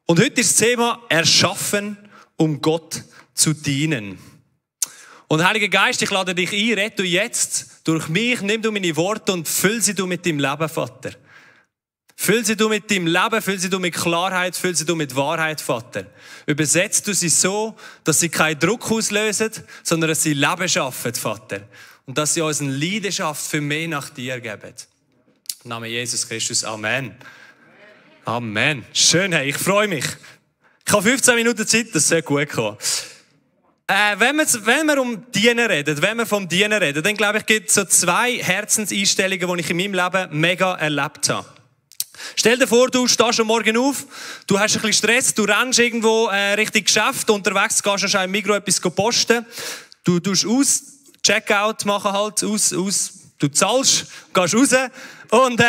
Und heute ist das Thema Erschaffen, um Gott zu dienen. Und Heiliger Geist, ich lade dich ein, rede du jetzt durch mich, nimm du meine Worte und füll sie du mit deinem Leben, Vater. Füll sie du mit deinem Leben, füll sie du mit Klarheit, füll sie du mit Wahrheit, Vater. Übersetzt du sie so, dass sie keinen Druck auslösen, sondern dass sie Leben schaffen, Vater. Und dass sie uns eine Leidenschaft für mehr nach dir geben. Im Namen Jesus Christus, Amen. Amen. Schön, hey, ich freue mich. Ich habe 15 Minuten Zeit, das soll gut kommen. Wenn wir um Dienen reden, wenn wir vom Dienen reden, dann glaube ich, gibt es so 2 Herzenseinstellungen, die ich in meinem Leben mega erlebt habe. Stell dir vor, du stehst am Morgen auf, du hast ein bisschen Stress, du rennst irgendwo Richtung Geschäft, unterwegs gehst du im Migros etwas posten, du tust aus, Checkout machen halt, du zahlst, gehst raus und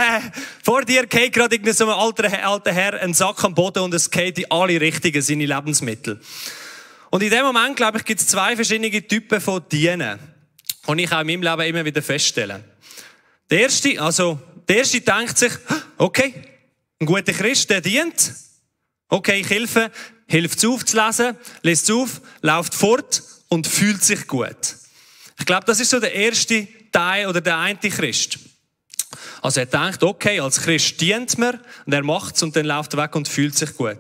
vor dir geht gerade so ein alter Herr einen Sack am Boden und es geht in alle Richtungen seine Lebensmittel. Und in dem Moment, glaube ich, gibt es 2 verschiedene Typen von Dienen, die ich auch in meinem Leben immer wieder feststelle. Der erste denkt sich, okay, ein guter Christ, der dient. Okay, ich helfe, hilft es aufzulesen, liest es auf, läuft fort und fühlt sich gut. Ich glaube, das ist so der erste Teil oder der eine Christ. Also er denkt, okay, als Christ dient man und er macht es und dann läuft er weg und fühlt sich gut.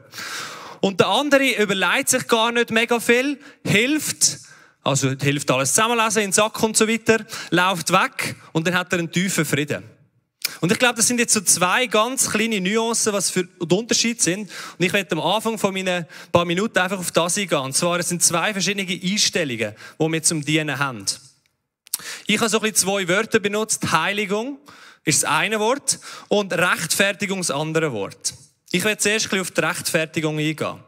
Und der andere überlegt sich gar nicht mega viel, hilft alles zusammenlesen in den Sack und so weiter, läuft weg und dann hat er einen tiefen Frieden. Und ich glaube, das sind jetzt so 2 ganz kleine Nuancen, was für Unterschiede sind. Und ich werde am Anfang von meinen paar Minuten einfach auf das eingehen. Und zwar, es sind 2 verschiedene Einstellungen, die wir zum Dienen haben. Ich habe so ein bisschen 2 Wörter benutzt. Heiligung ist das eine Wort und Rechtfertigung das andere Wort. Ich werde zuerst ein bisschen auf die Rechtfertigung eingehen.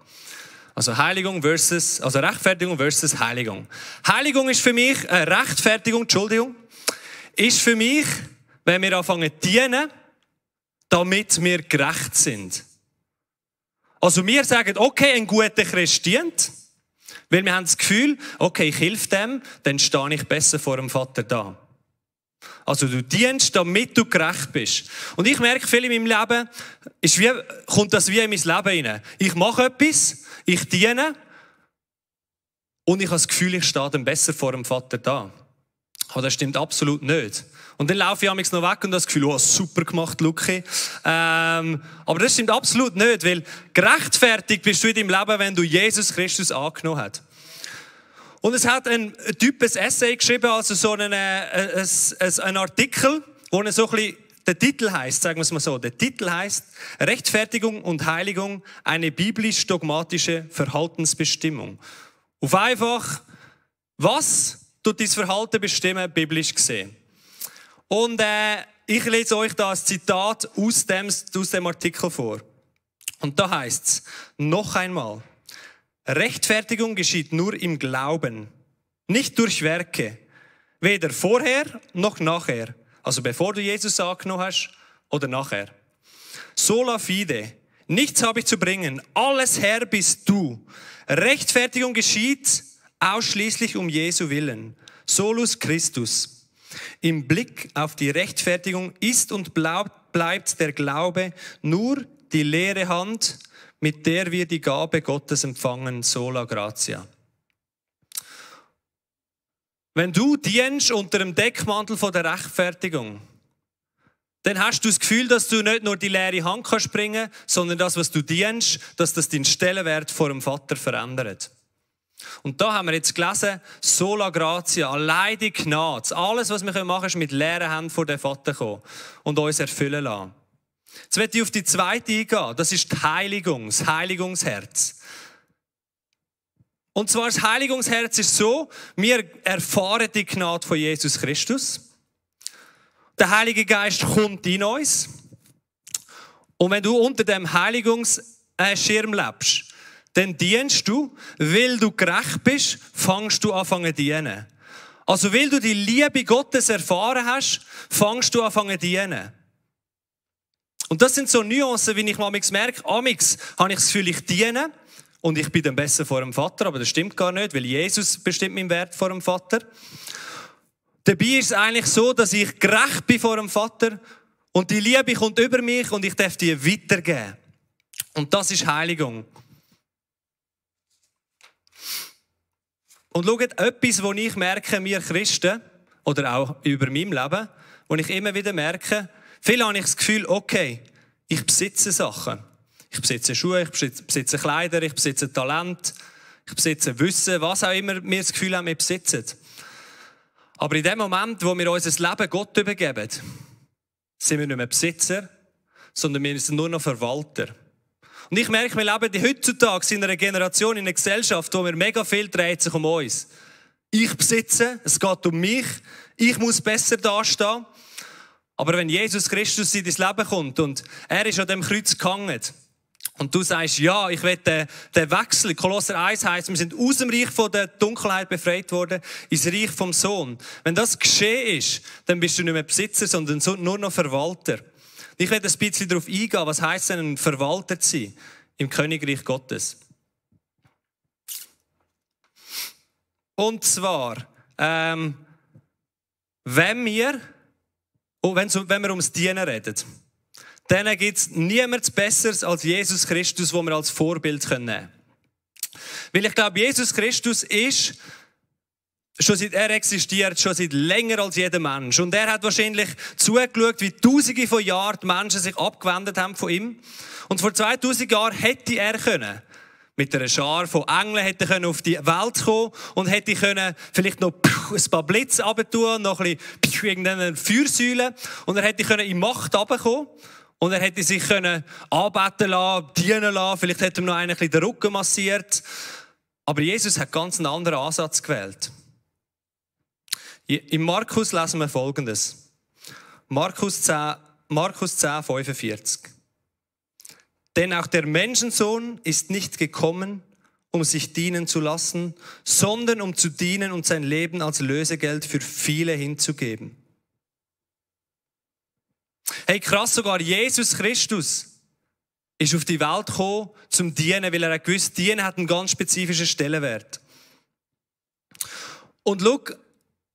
Also Rechtfertigung versus Heiligung. Heiligung ist für mich, ist für mich, wenn wir anfangen zu dienen, damit wir gerecht sind. Also wir sagen, okay, ein guter Christ dient, weil wir haben das Gefühl, okay, ich helfe dem, dann stehe ich besser vor dem Vater da. Also du dienst, damit du gerecht bist. Und ich merke, viel in meinem Leben kommt das wie in mein Leben rein. Ich mache etwas, ich diene und ich habe das Gefühl, ich stehe dann besser vor dem Vater da. Aber das stimmt absolut nicht. Und dann laufe ich amigs noch weg und habe das Gefühl, oh, super gemacht, Luki. Aber das stimmt absolut nicht, weil gerechtfertigt bist du in deinem Leben, wenn du Jesus Christus angenommen hast. Und es hat ein Typ ein Essay geschrieben, also so ein Artikel, wo er so ein bisschen, der Titel heisst, sagen wir es mal so, der Titel heisst Rechtfertigung und Heiligung, eine biblisch-dogmatische Verhaltensbestimmung. Auf einfach, was tut dein Verhalten bestimmen, biblisch gesehen? Und ich lese euch da ein Zitat aus dem Artikel vor. Und da heisst es, noch einmal, Rechtfertigung geschieht nur im Glauben, nicht durch Werke, weder vorher noch nachher, also bevor du Jesus angenommen hast oder nachher. Sola fide, nichts habe ich zu bringen, alles Herr bist du. Rechtfertigung geschieht ausschließlich um Jesu Willen, solus Christus. Im Blick auf die Rechtfertigung ist und bleibt der Glaube nur die leere Hand, mit der wir die Gabe Gottes empfangen, sola gratia. Wenn du dienst unter dem Deckmantel von der Rechtfertigung, dann hast du das Gefühl, dass du nicht nur die leere Hand kannst bringen, sondern das, was du dienst, dass das deinen Stellenwert vor dem Vater verändert. Und da haben wir jetzt gelesen, sola gratia, allein die Gnade. Alles, was wir machen können, ist mit leeren Händen vor den Vater kommen und uns erfüllen lassen. Jetzt möchte ich auf die zweite eingehen. Das ist die Heiligung, das Heiligungsherz. Und zwar das Heiligungsherz ist so, wir erfahren die Gnade von Jesus Christus. Der Heilige Geist kommt in uns. Und wenn du unter dem Heiligungsschirm lebst, dann dienst du, weil du gerecht bist, fängst du an zu dienen. Also weil du die Liebe Gottes erfahren hast, fängst du an zu dienen. Und das sind so Nuancen, wie ich manchmal merke, amix habe ich das Gefühl, ich diene und ich bin dann besser vor dem Vater, aber das stimmt gar nicht, weil Jesus bestimmt meinen Wert vor dem Vater. Dabei ist es eigentlich so, dass ich gerecht bin vor dem Vater und die Liebe kommt über mich und ich darf die weitergeben. Und das ist Heiligung. Und schaut, etwas, wo ich merke, wir Christen, oder auch über meinem Leben, wo ich immer wieder merke, viel habe ich das Gefühl, okay, ich besitze Sachen. Ich besitze Schuhe, ich besitze Kleider, ich besitze Talent, ich besitze Wissen, was auch immer wir das Gefühl haben, wir besitzen. Aber in dem Moment, wo wir unser Leben Gott übergeben, sind wir nicht mehr Besitzer, sondern wir sind nur noch Verwalter. Und ich merke, wir leben heutzutage in einer Generation, in einer Gesellschaft, wo wir mega viel dreht sich um uns. Ich besitze, es geht um mich, ich muss besser dastehen. Aber wenn Jesus Christus in dein Leben kommt und er ist an dem Kreuz gehangen und du sagst, ja, ich will den Wechsel, Kolosser 1 heisst, wir sind aus dem Reich von der Dunkelheit befreit worden, ins Reich vom Sohn. Wenn das geschehen ist, dann bist du nicht mehr Besitzer, sondern nur noch Verwalter. Ich werde ein bisschen darauf eingehen, was heisst denn, ein Verwalter zu sein im Königreich Gottes. Und zwar, wenn wir ums Dienen reden, dann gibt es niemanden Besseres als Jesus Christus, den wir als Vorbild nehmen können. Weil ich glaube, Jesus Christus er existiert schon seit länger als jeder Mensch. Und er hat wahrscheinlich zugeschaut, wie Tausende von Jahren die Menschen sich abgewendet haben von ihm. Und vor 2000 Jahren hätte er können, mit einer Schar von Engeln hätte er auf die Welt kommen und hätte können vielleicht noch ein paar Blitze runtertun, noch ein bisschen irgendeine Feuersäule. Und er hätte können in Macht runterkommen. Und er hätte sich können anbeten lassen, dienen lassen. Vielleicht hätte ihm noch einen den Rücken massiert. Aber Jesus hat ganz einen anderen Ansatz gewählt. In Markus lesen wir Folgendes. Markus 10, 45. Denn auch der Menschensohn ist nicht gekommen, um sich dienen zu lassen, sondern um zu dienen und sein Leben als Lösegeld für viele hinzugeben. Hey, krass, sogar Jesus Christus ist auf die Welt gekommen, zum Dienen, weil er gewusst, Dienen hat einen ganz spezifischen Stellenwert. Und schau,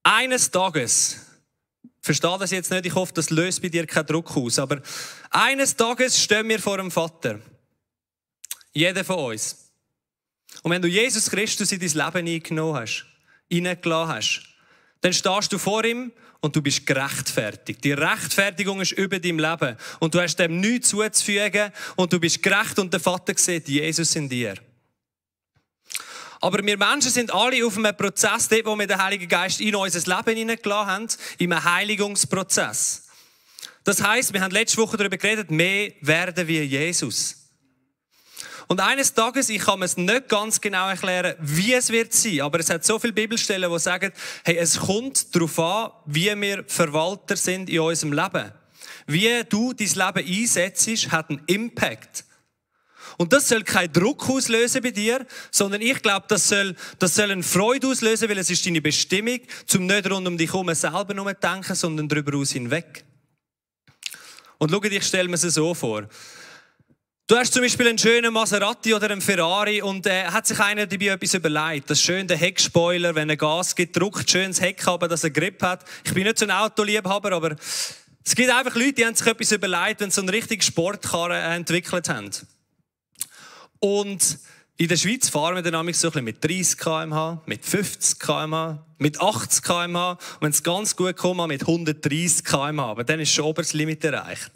eines Tages, verstehe das jetzt nicht, ich hoffe, das löst bei dir keinen Druck aus, aber eines Tages stehen wir vor dem Vater. Jeder von uns. Und wenn du Jesus Christus in dein Leben hineingelassen hast, dann stehst du vor ihm und du bist gerechtfertigt. Die Rechtfertigung ist über deinem Leben. Und du hast dem nichts zuzufügen und du bist gerecht und der Vater sieht Jesus in dir. Aber wir Menschen sind alle auf einem Prozess, dort, wo wir den Heiligen Geist in unser Leben hineingelassen haben, in einem Heiligungsprozess. Das heisst, wir haben letzte Woche darüber geredet, mehr werden wie Jesus. Und eines Tages, ich kann mir es nicht ganz genau erklären, wie es wird sein, aber es hat so viele Bibelstellen, die sagen, hey, es kommt darauf an, wie wir Verwalter sind in unserem Leben. Wie du dein Leben einsetzt, hat einen Impact. Und das soll keinen Druck auslösen bei dir, sondern ich glaube, das soll eine Freude auslösen, weil es ist deine Bestimmung, zum nicht rund um dich herum selber nur denken, sondern darüber aus hinweg. Und schau, ich stelle mir es so vor. Du hast zum Beispiel einen schönen Maserati oder einen Ferrari und hat sich einer dabei etwas überlegt. Das ist schön, der Heckspoiler, wenn er Gas gibt, drückt schön das Heck ab, dass er Grip hat. Ich bin nicht so ein Autoliebhaber, aber es gibt einfach Leute, die haben sich etwas überlegt, wenn sie so eine richtige Sportkarre entwickelt haben. Und in der Schweiz fahren wir dann so ein bisschen mit 30 km/h, mit 50 km/h, mit 80 km/h und wenn es ganz gut kommt, mit 130 km/h. Aber dann ist schon oberes Limit erreicht.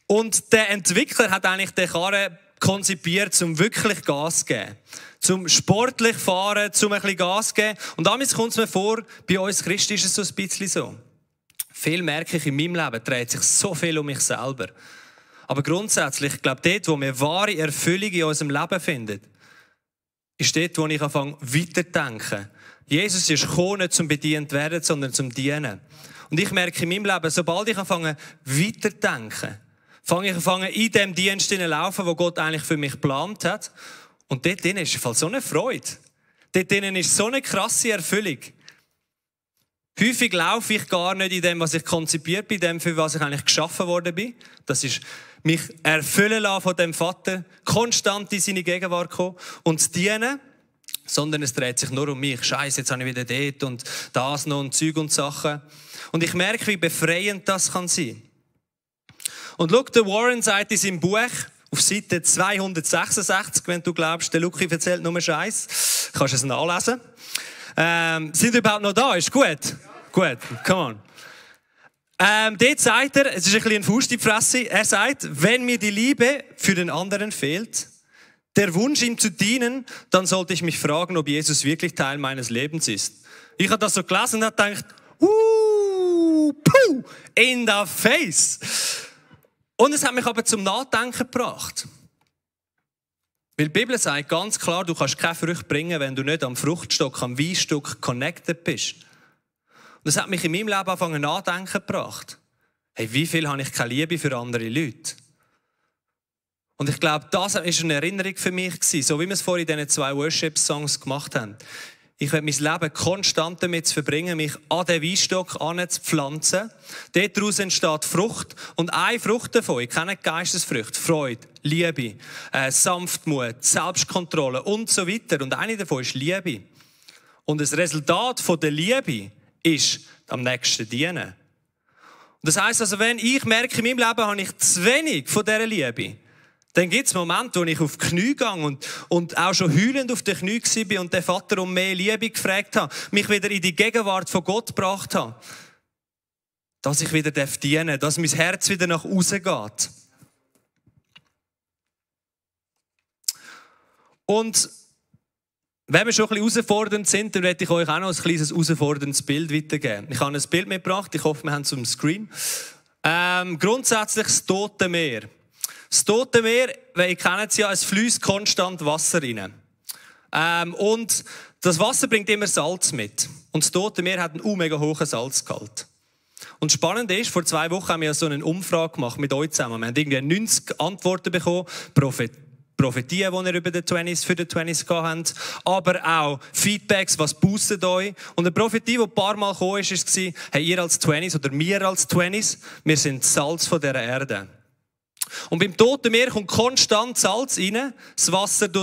Und der Entwickler hat eigentlich die Karre konzipiert, um wirklich Gas zu geben. Zum sportlich fahren, zum ein bisschen Gas zu geben. Und damit kommt es mir vor, bei uns Christen ist es so ein bisschen so. Viel merke ich in meinem Leben, dreht sich so viel um mich selber. Aber grundsätzlich, ich glaube, dort, wo wir wahre Erfüllung in unserem Leben finden, ist dort, wo ich anfange, weiterzudenken. Jesus ist gekommen, nicht zum bedient werden, sondern zum Dienen. Und ich merke in meinem Leben, sobald ich anfange, weiterzudenken, fange ich an, in dem Dienst zu laufen, wo Gott eigentlich für mich geplant hat. Und dort drin ist so eine Freude. Dort drin ist so eine krasse Erfüllung. Häufig laufe ich gar nicht in dem, was ich konzipiert bin, dem, für was ich eigentlich geschaffen worden bin. Das ist mich erfüllen lassen von dem Vater, konstant in seine Gegenwart kommen und zu dienen, sondern es dreht sich nur um mich. Scheiße, jetzt habe ich wieder dort und das noch und Zeug und Sachen. Und ich merke, wie befreiend das kann sein. Und schau, der Warren sagt in seinem Buch, auf Seite 266, wenn du glaubst, der Luki erzählt nur Scheiß. Kannst du es nachlesen. Sind wir überhaupt noch da? Ist gut? Ja. Gut, come on. Dort sagt er, es ist ein bisschen ein Faust in die Fresse, er sagt, wenn mir die Liebe für den anderen fehlt, der Wunsch, ihm zu dienen, dann sollte ich mich fragen, ob Jesus wirklich Teil meines Lebens ist. Ich habe das so gelesen und habe gedacht, puh, in the face. Und es hat mich aber zum Nachdenken gebracht. Weil die Bibel sagt ganz klar, du kannst keine Früchte bringen, wenn du nicht am Fruchtstock, am Weinstock connected bist. Und das hat mich in meinem Leben angefangen nachdenken gebracht. Hey, wie viel habe ich keine Liebe für andere Leute? Und ich glaube, das war eine Erinnerung für mich gewesen, so wie wir es vorhin in diesen 2 Worship-Songs gemacht haben. Ich werde mein Leben konstant damit verbringen, mich an den Weinstock anzupflanzen. Daraus entsteht Frucht. Und eine Frucht davon, ich kenne Geistesfrüchte, Freude, Liebe, Sanftmut, Selbstkontrolle und so weiter. Und eine davon ist Liebe. Und das Resultat von der Liebe ist am nächsten dienen. Und das heisst also, wenn ich merke, in meinem Leben habe ich zu wenig von dieser Liebe, dann gibt es Momente, wo ich auf die Knie gehe und auch schon heulend auf den Knie war und den Vater um mehr Liebe gefragt habe, mich wieder in die Gegenwart von Gott gebracht habe, dass ich wieder dienen darf, dass mein Herz wieder nach außen geht. Und wenn wir schon ein bisschen herausfordernd sind, dann werde ich euch auch noch ein kleines herausforderndes Bild weitergeben. Ich habe ein Bild mitgebracht, ich hoffe, wir haben es auf dem Screen. Grundsätzlich das Tote Meer. Das Tote Meer, weil ihr kennt es ja, es fließt konstant Wasser rein. Und das Wasser bringt immer Salz mit. Und das Tote Meer hat einen mega hohen Salzgehalt. Und spannend ist, vor 2 Wochen haben wir so eine Umfrage gemacht mit euch zusammen. Wir haben irgendwie 90 Antworten bekommen, Prophetien, die ihr über die 20s, für die 20s gehabt habt, aber auch Feedbacks, was boostet euch. Und eine Prophetie, die ein paar Mal gekommen ist, war, hey, ihr als 20s oder wir als 20s, wir sind Salz von dieser Erde. Und beim Toten Meer kommt konstant Salz rein. Das Wasser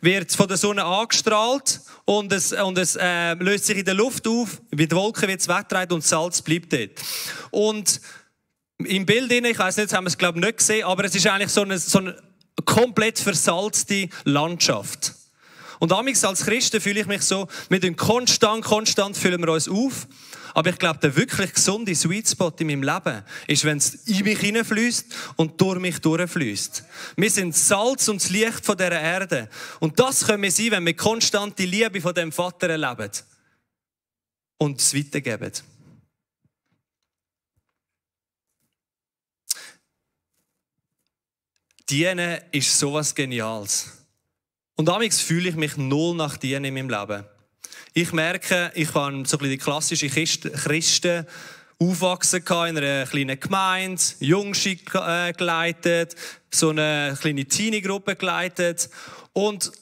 wird von der Sonne angestrahlt und es löst sich in der Luft auf. Bei den Wolken wird es weggetragen und Salz bleibt dort. Und im Bild, ich weiss nicht, das haben wir es glaube ich nicht gesehen, aber es ist eigentlich so eine komplett versalzte Landschaft. Und amigs als Christen fühle ich mich so, wir tun konstant füllen wir uns auf. Aber ich glaube, der wirklich gesunde Sweet Spot in meinem Leben ist, wenn es in mich hineinfließt und durch mich durchfließt. Wir sind Salz und das Licht von dieser Erde. Und das können wir sein, wenn wir konstant die Liebe von dem Vater erleben und es weitergeben. Dienen ist sowas Geniales. Und amigs fühle ich mich null nach Dienen in meinem Leben. Ich merke, ich habe so ein bisschen die klassische Christen aufwachsen in einer kleinen Gemeinde, Jungschi geleitet, so eine kleine Teenie-Gruppe geleitet. Und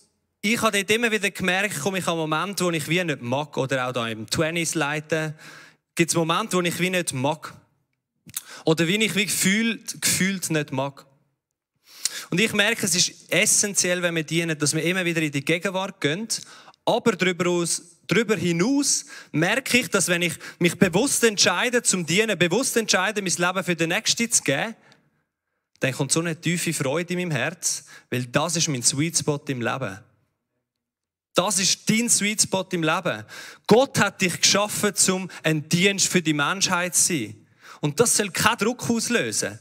ich habe dort immer wieder gemerkt, ich habe Momente, wo ich wie nicht mag, oder auch da im 20s leiten, gibt es Momente, wo ich wie nicht mag. Oder wie ich wie gefühlt nicht mag. Und ich merke, es ist essentiell, wenn wir dienen, dass wir immer wieder in die Gegenwart gehen, aber darüber hinaus merke ich, dass wenn ich mich bewusst entscheide zum Dienen, bewusst entscheide, mein Leben für den Nächsten zu geben, dann kommt so eine tiefe Freude in meinem Herz, weil das ist mein Sweet Spot im Leben. Das ist dein Sweet Spot im Leben. Gott hat dich geschaffen, um ein Dienst für die Menschheit zu sein. Und das soll keinen Druck auslösen.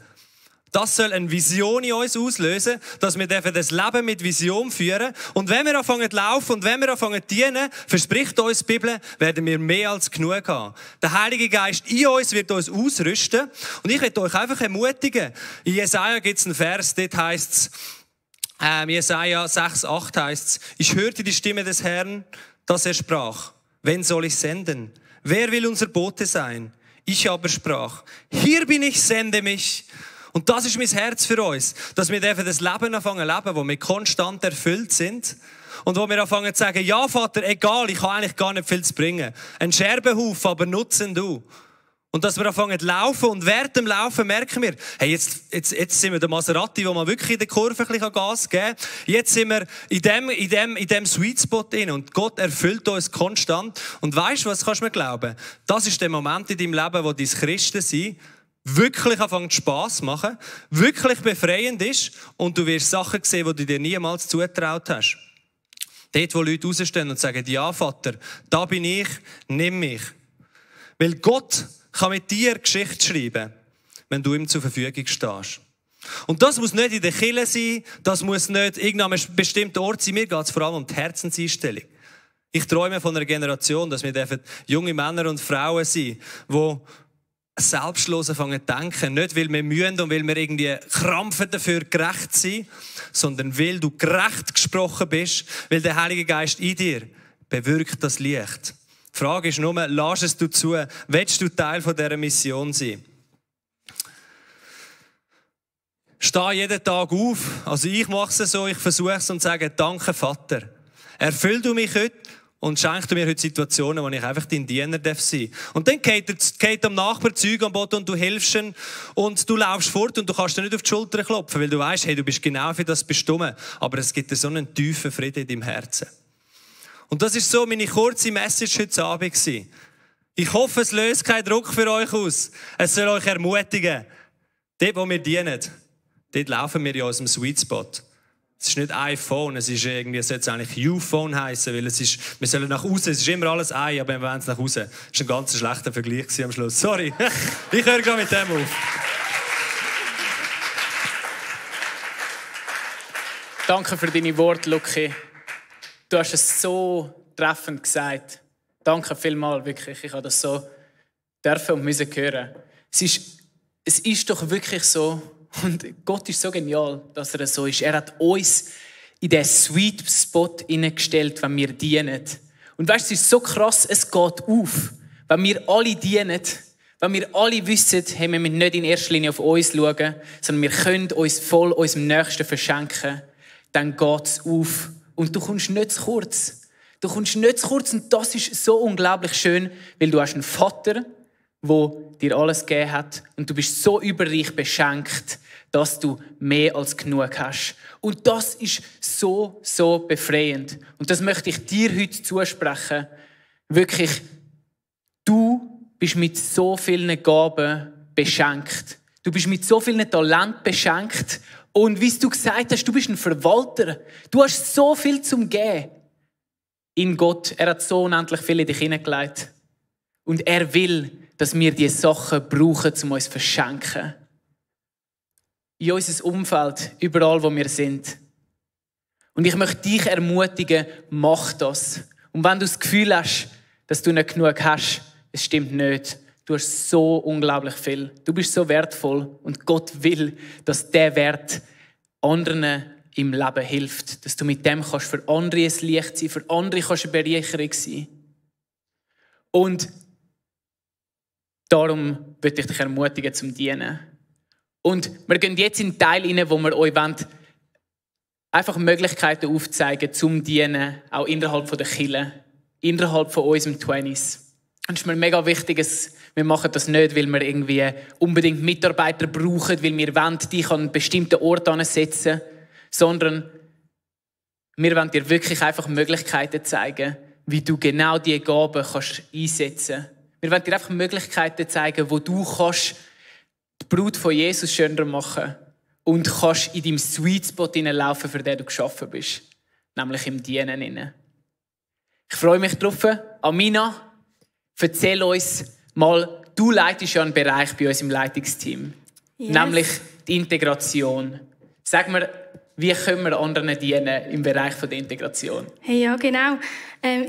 Das soll eine Vision in uns auslösen, dass wir das Leben mit Vision führen. Und wenn wir anfangen zu laufen und wenn wir anfangen zu dienen, verspricht uns die Bibel, werden wir mehr als genug haben. Der Heilige Geist in uns wird uns ausrüsten. Und ich möchte euch einfach ermutigen. In Jesaja gibt es einen Vers, dort heisst es, Jesaja 6,8 heisst es, ich hörte die Stimme des Herrn, dass er sprach, wen soll ich senden? Wer will unser Bote sein? Ich aber sprach, hier bin ich, sende mich. Und das ist mein Herz für uns, dass wir das Leben anfangen zu leben, wo wir konstant erfüllt sind und wo wir anfangen zu sagen, ja Vater, egal, ich habe eigentlich gar nicht viel zu bringen. Ein Scherbenhaufen, aber nutzen du. Und dass wir anfangen zu laufen und während dem Laufen merken wir, hey, jetzt sind wir der Maserati, wo man wirklich in der Kurve ein bisschen Gas geben kann. Jetzt sind wir in dem Sweet Spot drin und Gott erfüllt uns konstant. Und weisst du, was kannst du mir glauben? Das ist der Moment in deinem Leben, wo dein Christensein wirklich anfängt Spass machen, wirklich befreiend ist und du wirst Sachen sehen, die du dir niemals zugetraut hast. Dort, wo Leute rausstehen und sagen, ja Vater, da bin ich, nimm mich. Weil Gott kann mit dir Geschichte schreiben, wenn du ihm zur Verfügung stehst. Und das muss nicht in der Kirche sein, das muss nicht irgendein bestimmter Ort sein. Mir geht es vor allem um die Herzenseinstellung. Ich träume von einer Generation, dass wir junge Männer und Frauen sein, die selbstlos anfangen zu denken. Nicht, weil wir mühen und weil wir irgendwie krampfen dafür, gerecht zu sein, sondern weil du gerecht gesprochen bist, weil der Heilige Geist in dir bewirkt das Licht. Die Frage ist nur, lass es du zu, willst du Teil von dieser Mission sein? Steh jeden Tag auf, also ich mache es so, ich versuche es und sage, danke Vater. Erfüll du mich heute und schenk du mir heute Situationen, wo ich einfach dein Diener sein darf. Und dann geht am Nachbar Zeug am Boden und du hilfst ihm und du laufst fort und du kannst dir nicht auf die Schulter klopfen, weil du weißt, hey, du bist genau für das bestimmt. Aber es gibt dir so einen tiefen Frieden in deinem Herzen. Und das ist so meine kurze Message heute Abend gewesen. Ich hoffe, es löst keinen Druck für euch aus. Es soll euch ermutigen. Dort, wo wir dienen, dort laufen wir in unserem Sweet Spot. Es ist nicht iPhone, es ist irgendwie, es sollte eigentlich U-Phone heißen, weil es ist, wir sollen nach außen, es ist immer alles ein, aber wir wollen es nach außen. Das war ein ganz schlechter Vergleich am Schluss. Sorry, ich höre gerade mit dem auf. Danke für deine Worte, Luki. Du hast es so treffend gesagt. Danke vielmals, wirklich. Ich habe das so dürfen und müssen hören. Es ist doch wirklich so, und Gott ist so genial, dass er so ist. Er hat uns in den Sweet Spot hineingestellt, wenn wir dienen. Und weißt du, es ist so krass, es geht auf. Wenn wir alle dienen, wenn wir alle wissen, hey, wir müssen nicht in erster Linie auf uns schauen, sondern wir können uns voll unserem Nächsten verschenken, dann geht es auf. Und du kommst nicht zu kurz. Du kommst nicht zu kurz und das ist so unglaublich schön, weil du hast einen Vater, der dir alles gegeben hat und du bist so überreich beschenkt, dass du mehr als genug hast. Und das ist so, so befreiend. Und das möchte ich dir heute zusprechen. Wirklich, du bist mit so vielen Gaben beschenkt. Du bist mit so vielen Talenten beschenkt. Und wie du gesagt hast, du bist ein Verwalter. Du hast so viel zum Geben. In Gott, er hat so unendlich viel in dich hineingelegt. Und er will, dass wir diese Sachen brauchen, um uns zu verschenken. In unserem Umfeld, überall, wo wir sind. Und ich möchte dich ermutigen, mach das. Und wenn du das Gefühl hast, dass du nicht genug hast, es stimmt nicht. Du hast so unglaublich viel. Du bist so wertvoll. Und Gott will, dass dieser Wert anderen im Leben hilft. Dass du mit dem kannst für andere ein Licht sein, für andere kannst eine Bereicherung sein. Und darum möchte ich dich ermutigen zum Dienen. Und wir gehen jetzt in den Teil rein, wo wir euch einfach Möglichkeiten aufzeigen zum Dienen, auch innerhalb der Kirche, innerhalb von unserem 20s. Und es ist mir mega wichtig, wir machen das nicht, weil wir irgendwie unbedingt Mitarbeiter brauchen, weil wir wollen dich an einen bestimmten Ort ansetzen, sondern wir wollen dir wirklich einfach Möglichkeiten zeigen, wie du genau diese Gaben kannst einsetzen kannst. Wir wollen dir einfach Möglichkeiten zeigen, wo du kannst die Brut von Jesus schöner machen und kannst in deinem Sweet Spot hineinlaufen, für den du geschaffen bist, nämlich im Dienen. Ich freue mich drauf. Amina, erzähl uns mal, du leitest ja einen Bereich bei uns im Leitungsteam, nämlich die Integration. Sag mir, wie können wir anderen dienen im Bereich der Integration? Hey, ja, genau.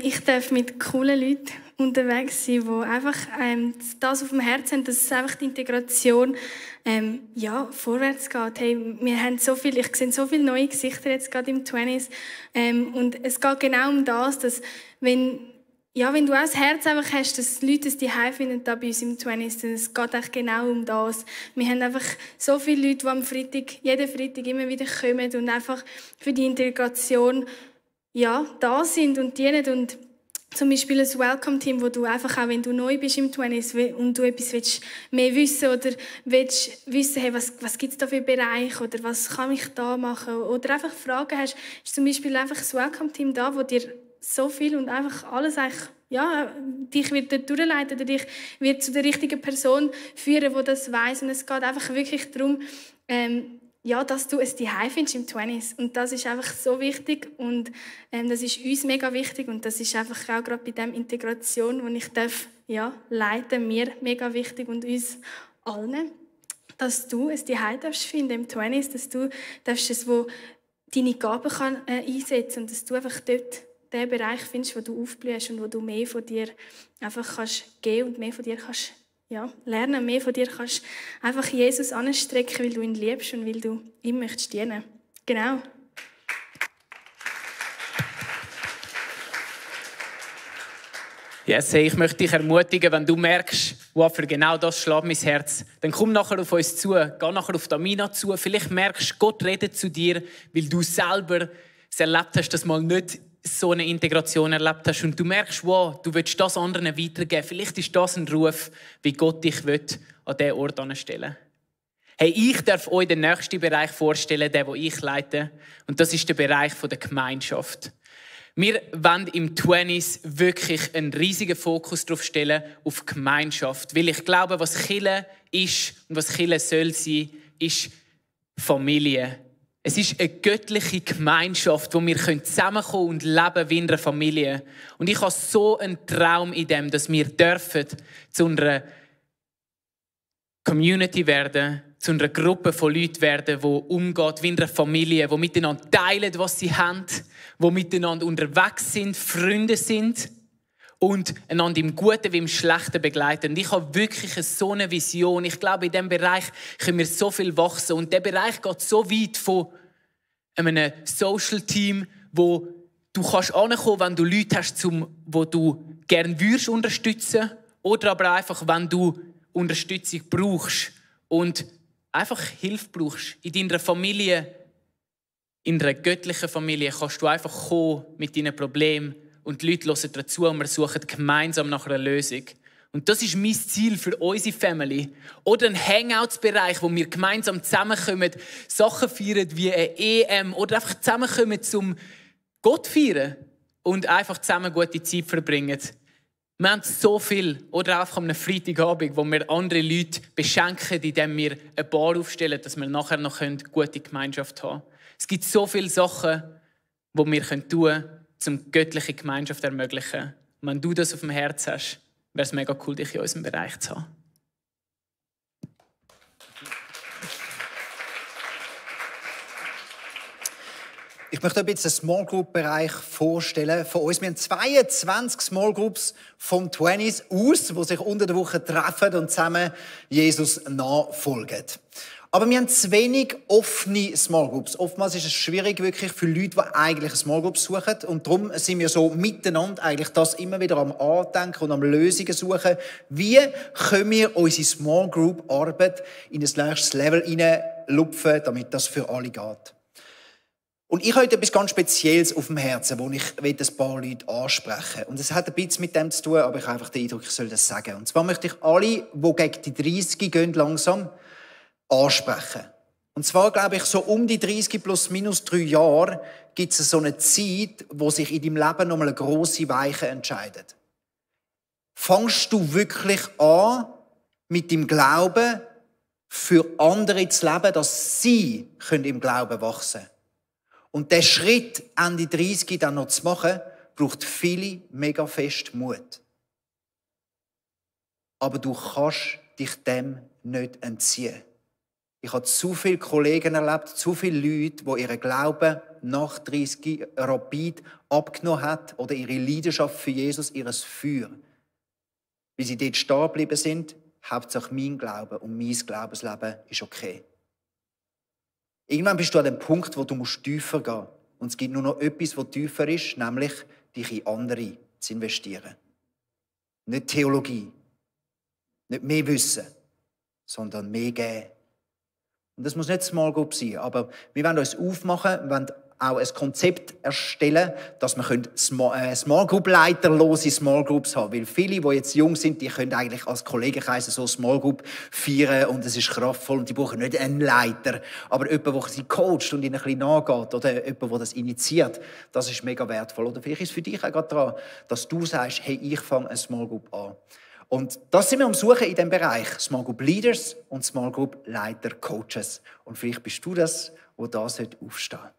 Ich darf mit coolen Leuten unterwegs sein, die einfach das auf dem Herzen haben, dass es einfach die Integration vorwärts geht. Hey, wir haben so viel, ich sehe so viele neue Gesichter jetzt gerade im 20s. Und es geht genau um das, dass wenn du auch das Herz einfach hast, dass Leute es die Heim finden da bei uns im 20s, dann es geht echt genau um das. Wir haben einfach so viele Leute, die am Freitag, jeden Freitag immer wieder kommen und einfach für die Integration da sind und dienen. Und zum Beispiel ein Welcome-Team, wo du einfach auch, wenn du neu bist im 20s und du etwas willst mehr wissen oder willst wissen, hey, was gibt es da für Bereiche oder was kann ich da machen oder einfach Fragen hast, ist zum Beispiel einfach ein Welcome-Team da, wo dir so viel und einfach alles eigentlich dich wird dort durchleiten oder dich wird zu der richtigen Person führen, die das weiss. Und es geht einfach wirklich darum, dass du es zuhause findest im 20s. Und das ist einfach so wichtig und das ist uns mega wichtig und das ist einfach auch gerade bei dieser Integration, die ich leiten, mir mega wichtig und uns allen, dass du es zuhause finden im 20s, dass du es, wo deine Gaben kann einsetzen und dass du einfach dort den Bereich findest, wo du aufblühst und wo du mehr von dir einfach kannst geben und mehr von dir kannst lernen, mehr von dir kannst einfach Jesus anstrecken, weil du ihn liebst und weil du ihm möchtest dienen. Genau. Yes, hey, ich möchte dich ermutigen, wenn du merkst, wow, für genau das schlägt mein Herz, dann komm nachher auf uns zu, geh nachher auf Tamina zu. Vielleicht merkst du, Gott redet zu dir, weil du selber es erlebt hast, dass mal nicht so eine Integration erlebt hast und du merkst, wow, du willst das anderen weitergeben. Vielleicht ist das ein Ruf, wie Gott dich an diesen Ort anstellen. Hey, ich darf euch den nächsten Bereich vorstellen, den ich leite. Und das ist der Bereich der Gemeinschaft. Wir wollen im 20s wirklich einen riesigen Fokus darauf stellen, auf Gemeinschaft. Weil ich glaube, was Kirche ist und was Kirche soll sein, ist Familie. Es ist eine göttliche Gemeinschaft, wo wir zusammenkommen und leben wie in einer Familie. Und ich habe so einen Traum in dem, dass wir dürfen zu einer Community werden, zu einer Gruppe von Leuten werden, die umgeht wie in einer Familie, die miteinander teilen, was sie haben, die miteinander unterwegs sind, Freunde sind und einander im Guten wie im Schlechten begleiten. Und ich habe wirklich so eine Vision. Ich glaube, in diesem Bereich können wir so viel wachsen. Und der Bereich geht so weit von einem Social-Team, wo du kannst ankommen, wenn du Leute hast, wo du gerne würdest unterstützen, oder aber einfach, wenn du Unterstützung brauchst und einfach Hilfe brauchst. In deiner Familie, in einer göttlichen Familie, kannst du einfach kommen mit deinen Problemen und die Leute hören dazu und wir suchen gemeinsam nach einer Lösung. Und das ist mein Ziel für unsere Family. Oder ein Hangouts-Bereich, wo wir gemeinsam zusammenkommen, Sachen feiern wie eine EM oder einfach zusammenkommen zum Gott feiern und einfach zusammen gute Zeit verbringen. Wir haben so viel. Oder einfach am Freitagabend, wo wir andere Leute beschenken, indem wir eine Bar aufstellen, dass wir nachher noch eine gute Gemeinschaft haben können. Es gibt so viele Sachen, die wir tun können, um göttliche Gemeinschaft zu ermöglichen. Und wenn du das auf dem Herz hast, wäre es mega cool, dich in unserem Bereich zu haben. Ich möchte ein bisschen den Small Group Bereich vorstellen von uns. Wir haben 22 Small Groups vom 20s aus, die sich unter der Woche treffen und zusammen Jesus nachfolgen. Aber wir haben zu wenig offene Small Groups. Oftmals ist es schwierig wirklich für Leute, die eigentlich eine Small Group suchen. Und darum sind wir so miteinander eigentlich das immer wieder am Andenken und am Lösungen suchen. Wie können wir unsere Small Group Arbeit in ein nächstes Level hineinlupfen, damit das für alle geht? Und ich habe heute etwas ganz Spezielles auf dem Herzen, wo ich ein paar Leute ansprechen will. Und es hat ein bisschen mit dem zu tun, aber ich habe einfach den Eindruck, ich soll das sagen. Und zwar möchte ich alle, die gegen die 30 gehen, langsam ansprechen. Und zwar, glaube ich, so um die 30 plus minus 3 Jahre gibt es so eine Zeit, wo sich in deinem Leben nochmal eine grosse Weiche entscheidet. Fangst du wirklich an, mit dem Glauben für andere zu leben, dass sie im Glauben wachsen können? Und der Schritt, Ende 30 dann noch zu machen, braucht viele mega fest Mut. Aber du kannst dich dem nicht entziehen. Ich habe zu viele Kollegen erlebt, zu viele Leute, die ihren Glauben nach 30 rapid abgenommen hat oder ihre Leidenschaft für Jesus, ihr Feuer. Wie sie dort stehen geblieben sind, Hauptsache mein Glaube und mein Glaubensleben ist okay. Irgendwann bist du an dem Punkt, wo du tiefer gehen musst. Und es gibt nur noch etwas, was tiefer ist, nämlich dich in andere zu investieren. Nicht Theologie, nicht mehr Wissen, sondern mehr geben. Und das muss nicht Small Group sein, aber wir wollen uns aufmachen, wir wollen auch ein Konzept erstellen, dass man Small Group Leiterlose Small Groups haben, weil viele, die jetzt jung sind, die können eigentlich als Kollegenkreis so Small Group feiern und es ist kraftvoll und die brauchen nicht einen Leiter, aber jemand, der sie coacht und ihnen ein bisschen nachgeht oder jemand, der das initiiert, das ist mega wertvoll. Oder vielleicht ist es für dich auch gerade daran, dass du sagst, hey, ich fange eine Small Group an. Und das sind wir am Suchen in diesem Bereich. Small Group Leaders und Small Group Leiter Coaches. Und vielleicht bist du das, wo da aufstehen sollte.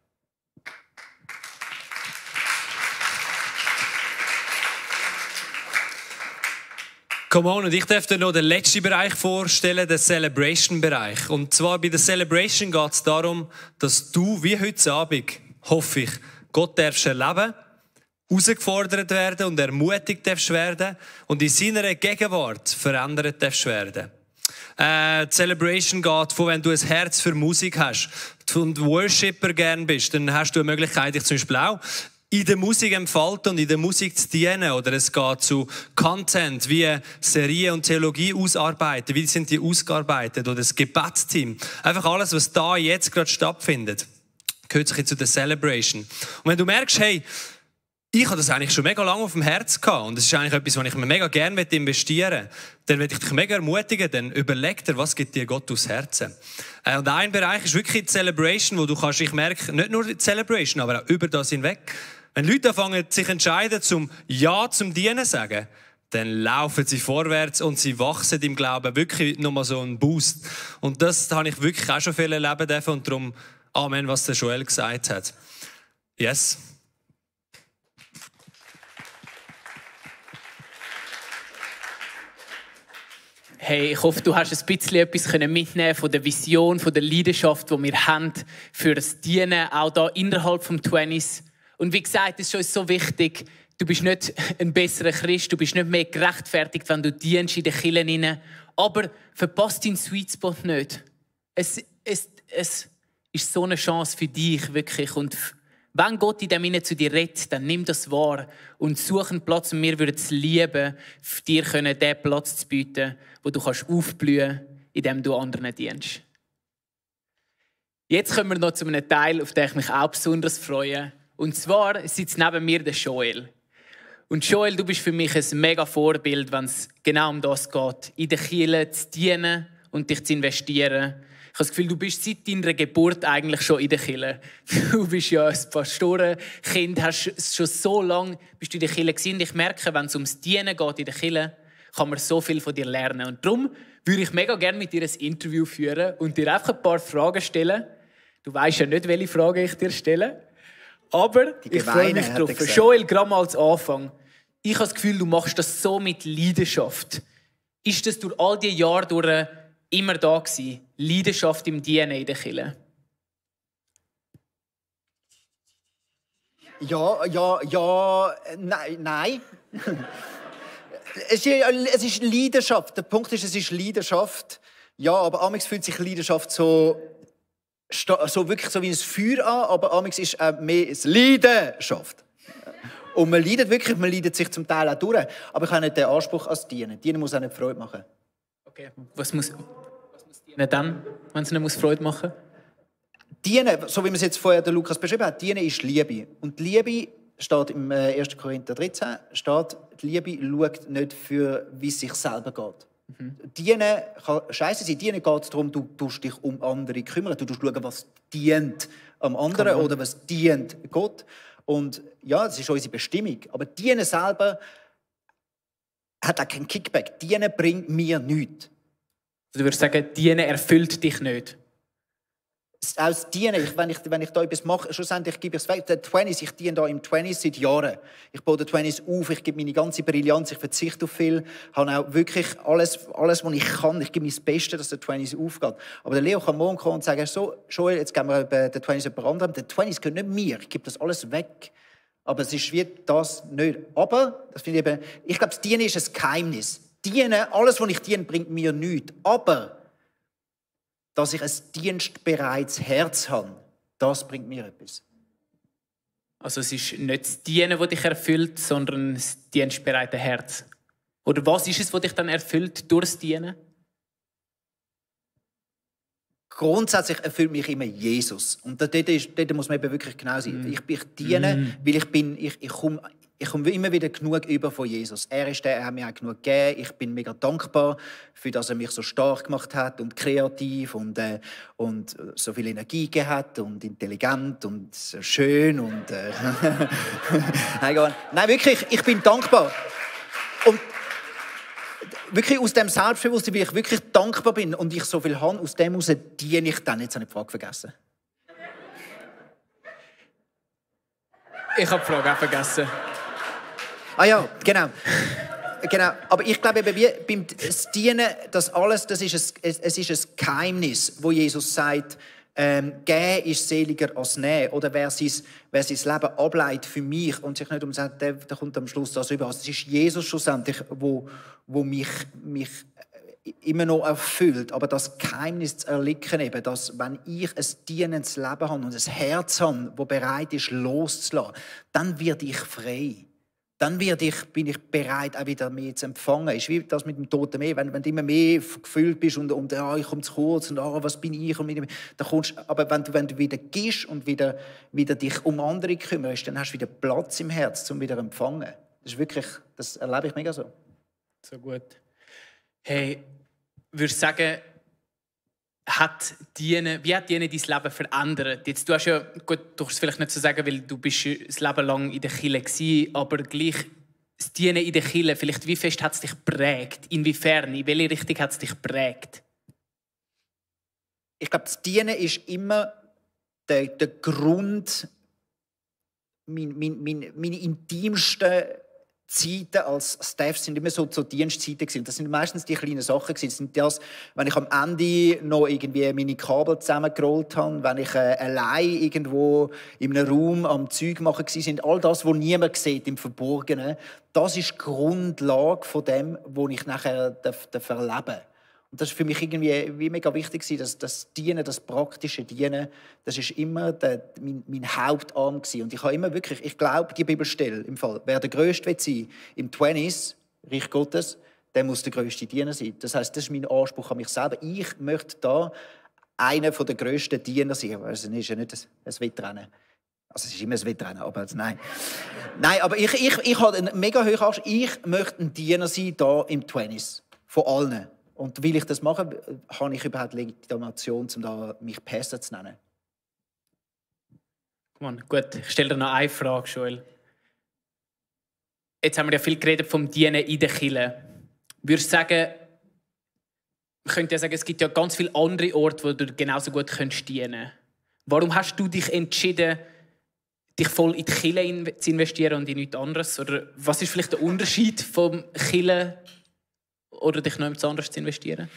Come on, und ich darf dir noch den letzten Bereich vorstellen, den Celebration-Bereich. Und zwar bei der Celebration geht es darum, dass du, wie heute Abend, hoffe ich, Gott darfst erleben, herausgefordert werden und ermutigt darfst werden und in seiner Gegenwart verändert darfst werden. Die Celebration geht von, wenn du ein Herz für Musik hast und Worshipper gern bist, dann hast du eine Möglichkeit, dich zum Beispiel auch in der Musik entfalten und in der Musik zu dienen. Oder es geht zu Content, wie Serien und Theologie ausarbeiten, wie sind die ausgearbeitet, oder das Gebetsteam. Einfach alles, was da jetzt gerade stattfindet, gehört sich zu der Celebration. Und wenn du merkst, hey, ich habe das eigentlich schon mega lange auf dem Herz gehabt und es ist eigentlich etwas, was ich mir mega gerne investieren möchte, dann werde ich dich mega ermutigen, dann überleg dir, was gibt dir Gott aufs Herzen. Und ein Bereich ist wirklich die Celebration, wo du kannst, ich merke, nicht nur die Celebration, aber auch über das hinweg. Wenn Leute anfangen, sich entscheiden, zum Ja zum Dienen zu sagen, dann laufen sie vorwärts und sie wachsen im Glauben, wirklich nochmal so einen Boost. Und das habe ich wirklich auch schon viel erleben dürfen und darum Amen, was der Joel gesagt hat. Yes. Hey, ich hoffe, du hast ein bisschen etwas mitnehmen von der Vision, von der Leidenschaft, die wir haben für das Dienen, auch da innerhalb des 20s. Und wie gesagt, es ist uns so wichtig, du bist nicht ein besserer Christ, du bist nicht mehr gerechtfertigt, wenn du dienst in den Kirchen hinein. Aber verpasst deinen Sweet Spot nicht. Es ist so eine Chance für dich, wirklich. Und wenn Gott in dem Sinne zu dir redet, dann nimm das wahr und such einen Platz. Und wir würden es lieben, dir diesen Platz zu bieten, wo du aufblühen kannst, indem du anderen dienst. Jetzt kommen wir noch zu einem Teil, auf den ich mich auch besonders freue. Und zwar sitzt neben mir der Joel. Und Joel, du bist für mich ein mega Vorbild, wenn es genau um das geht, in der Kirche zu dienen und dich zu investieren. Ich habe das Gefühl, du bist seit deiner Geburt eigentlich schon in der Kirche. Du bist ja ein Pastorenkind, hast schon so lange bist du in der Kirche gewesen. Und ich merke, wenn es ums Dienen geht in der Kirche, kann man so viel von dir lernen. Und darum würde ich mega gerne mit dir ein Interview führen und dir einfach ein paar Fragen stellen. Du weißt ja nicht, welche Fragen ich dir stelle. Aber ich freue mich drauf. Joel, gerade mal als Anfang. Ich habe das Gefühl, du machst das so mit Leidenschaft. Ist das durch all die Jahre durch immer da gewesen? Leidenschaft im Dienen in der Kirche? Ja, nein. Es ist Leidenschaft. Der Punkt ist, es ist Leidenschaft. Ja, aber amigs fühlt sich Leidenschaft so wirklich so wie ein Feuer an, aber amigs ist mehr eine Leidenschaft. Und man leidet wirklich, man leidet sich zum Teil auch durch. Aber ich habe nicht den Anspruch als Dienen. Dienen muss auch nicht Freude machen. Okay, was muss Dienen dann, wenn es nicht Freude machen muss? Dienen, so wie man es jetzt vorher der Lukas beschrieben hat, Dienen ist Liebe. Und die Liebe steht im 1. Korinther 13, steht, die Liebe schaut nicht für, wie es sich selber geht. Dienen kann scheiße sein. Dienen geht es darum, du tust dich um andere kümmern. Du tust schauen, was dient am anderen oder was dient Gott. Und ja, das ist unsere Bestimmung. Aber Dienen selber hat auch keinen Kickback. Dienen bringt mir nichts. Du würdest sagen, Dienen erfüllt dich nicht? Aus Dienen, wenn ich da etwas mache, schlussendlich gebe ich es weg. Der 20s, ich diene da im 20s seit Jahren. Ich baue den 20s auf, ich gebe meine ganze Brillanz, ich verzichte auf viel, habe auch wirklich alles, was ich kann. Ich gebe mir das Beste, dass der 20s aufgeht. Aber der Leo kann morgen kommen und sagen, so, Joel, jetzt geben wir den 20s jemand anderem. Der 20s gehört nicht mir, ich gebe das alles weg. Aber es ist wie das nicht. Aber, das finde ich glaube, das Dienen ist ein Geheimnis. Dienen, alles, was ich diene, bringt mir nichts. Aber dass ich ein dienstbereites Herz habe, das bringt mir etwas. Also es ist nicht das Dienen, das dich erfüllt, sondern das dienstbereite Herz. Oder was ist es, was dich dann erfüllt durch das Dienen? grundsätzlich erfüllt mich immer Jesus. Und dort muss man eben wirklich genau sein. Ich diene, weil ich komme immer wieder genug über von Jesus. Er hat mir auch genug gegeben. Ich bin mega dankbar für, dass er mich so stark gemacht hat und kreativ und so viel Energie gegeben hat und intelligent und schön und Nein, wirklich, ich bin dankbar. Und wirklich aus dem Selbstbewusstsein, weil ich wirklich dankbar bin und ich so viel habe, aus dem heraus diene ich dann. Jetzt habe ich die Frage vergessen. Ich habe die Frage auch vergessen. Ah ja, genau. Aber ich glaube, eben, wie beim Dienen, das alles, es ist ein Geheimnis, wo Jesus sagt, geben ist seliger als nehmen. Oder wer sein Leben ableitet für mich und sich nicht umsetzt, der kommt am Schluss das über. Also es ist Jesus schlussendlich, wo mich immer noch erfüllt. Aber das Geheimnis zu erlicken, eben, dass wenn ich ein dienendes Leben habe und ein Herz habe, das bereit ist, loszulassen, dann werde ich frei. Dann bin ich bereit, auch wieder mehr zu empfangen. Es ist wie das mit dem Toten Meer. Wenn du immer mehr gefüllt bist und ich komme zu kurz und was bin ich? Und dann kommst, aber wenn du wieder gehst und wieder dich um andere kümmerst, dann hast du wieder Platz im Herz, um wieder zu empfangen. Das erlebe ich mega so. So gut. Hey, würdest du sagen, wie hat Dienen dein Leben verändert? Jetzt, du kannst es vielleicht nicht so sagen, weil du bist das Leben lang in der Kirche warst, aber gleich das Dienen in der Kirche, vielleicht wie fest hat es dich geprägt? Inwiefern? In welche Richtung hat es dich geprägt? Ich glaube, das Dienen ist immer der Grund, meine intimsten Zeiten als Staff sind immer so Dienstzeiten gewesen. Das sind meistens die kleinen Sachen gewesen. Das sind das, wenn ich am Ende noch irgendwie meine Kabel zusammengerollt habe, wenn ich allein irgendwo in einem Raum am Zeug machen war, sind all das, was niemand sieht im Verborgenen. Das ist die Grundlage von dem, was ich nachher erleben darf. Und das ist für mich irgendwie mega wichtig, dass das Dienen, das praktische Dienen, das ist immer mein Hauptarm gewesen. Und ich habe immer wirklich, ich glaube, die Bibelstelle im Fall, wer der Größte will sein im 20s, Reich Gottes, der muss der grösste Diener sein. Das heisst, das ist mein Anspruch an mich selber. Ich möchte da einer der grössten Diener sein. Also, es ist ja nicht ein Wettrennen. Also es ist immer ein Wettrennen, aber nein. Nein, aber ich habe einen mega hohen Anspruch. Ich möchte ein Diener sein hier im 20s. Von allen. Und weil ich das mache, habe ich überhaupt Legitimation, um mich Pastor zu nennen. Gut, ich stelle dir noch eine Frage, Joel. Jetzt haben wir ja viel geredet vom Dienen in der Kirche. Würdest du sagen, man könnte ja sagen, es gibt ja ganz viele andere Orte, wo du genauso gut dienen kannst. Warum hast du dich entschieden, dich voll in die Kirche zu investieren und in nichts anderes? Oder was ist vielleicht der Unterschied vom Kirche oder dich noch etwas anderes zu investieren?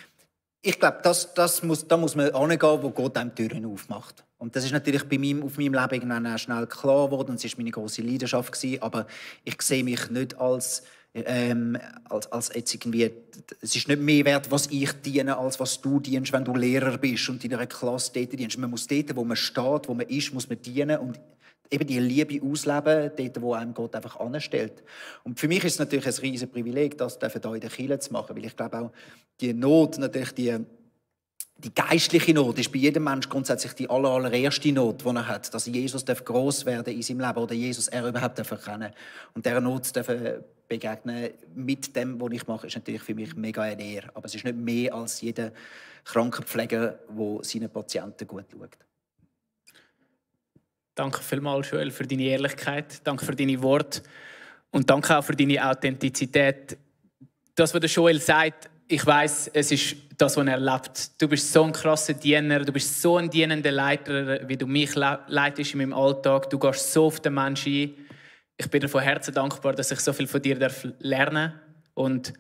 Ich glaube, da muss man hingehen, wo Gott einem Türen aufmacht. Und das ist natürlich auf meinem Leben irgendwann auch schnell klar geworden. Und es war meine grosse Leidenschaft gewesen. Aber ich sehe mich nicht als jetzt irgendwie, es ist nicht mehr wert, was ich diene, als was du dienst, wenn du Lehrer bist und in einer Klasse dort dienst. Man muss dort, wo man steht, wo man ist, muss man dienen und eben die Liebe ausleben, dort, wo einem Gott einfach anstellt. Und für mich ist es natürlich ein riesiges Privileg, das hier in der Kirche zu machen, weil ich glaube auch, die Not, natürlich die geistliche Not ist bei jedem Menschen grundsätzlich die allererste Not, die er hat, dass Jesus gross werden in seinem Leben oder Jesus überhaupt erkennen. Und dieser Not begegnen mit dem, was ich mache, ist natürlich für mich mega eine Ehre. Aber es ist nicht mehr als jeder Krankenpfleger, der seinen Patienten gut schaut. Danke vielmals, Joel, für deine Ehrlichkeit. Danke für deine Worte. Und danke auch für deine Authentizität. Das, was der Joel sagt, ich weiss, es ist das, was er lebt. Du bist so ein krasser Diener, du bist so ein dienender Leiter, wie du mich leitest in meinem Alltag. Du gehst so auf den Menschen ein. Ich bin dir von Herzen dankbar, dass ich so viel von dir lernen darf. Und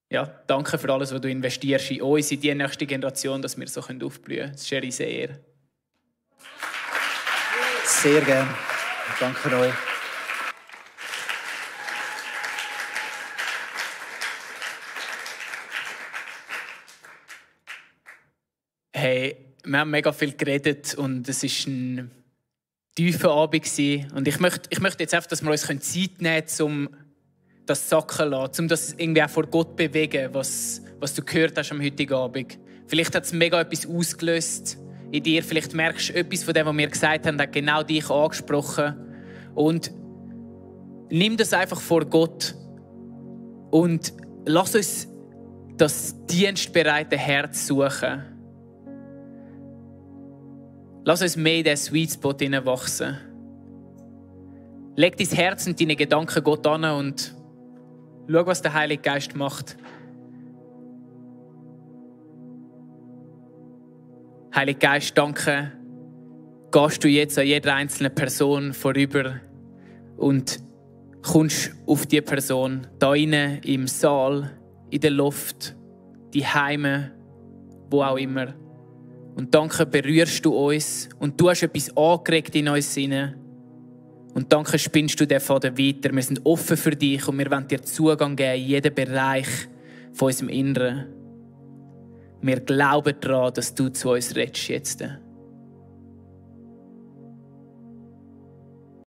ja, danke für alles, was du investierst in uns, in die nächste Generation, dass wir so aufblühen können. Das ist eine riesige Ehre. Sehr gerne. Danke euch. Hey, wir haben mega viel geredet und es war ein tiefer Abend. Und ich möchte jetzt einfach, dass wir uns Zeit nehmen können, um das sacken zu lassen, um das irgendwie auch vor Gott zu bewegen, was du gehört hast am heutigen Abend. Vielleicht hat es mega etwas ausgelöst. in dir. Vielleicht merkst du, etwas von dem, was wir gesagt haben, hat genau dich angesprochen. Und nimm das einfach vor Gott und lass uns das dienstbereite Herz suchen. Lass uns mehr in diesen Sweet Spot hineinwachsen. Leg dein Herz und deine Gedanken Gott an und schau, was der Heilige Geist macht. Heiliger Geist, danke, gehst du jetzt an jeder einzelnen Person vorüber und kommst auf die Person, da innen im Saal, in der Luft, die Heime, wo auch immer. Und danke, berührst du uns und du hast etwas angeregt in uns hinein. Und danke, spinnst du den Faden weiter. Wir sind offen für dich und wir wollen dir Zugang geben in jeden Bereich von unserem Inneren. Wir glauben daran, dass du zu uns redest jetzt.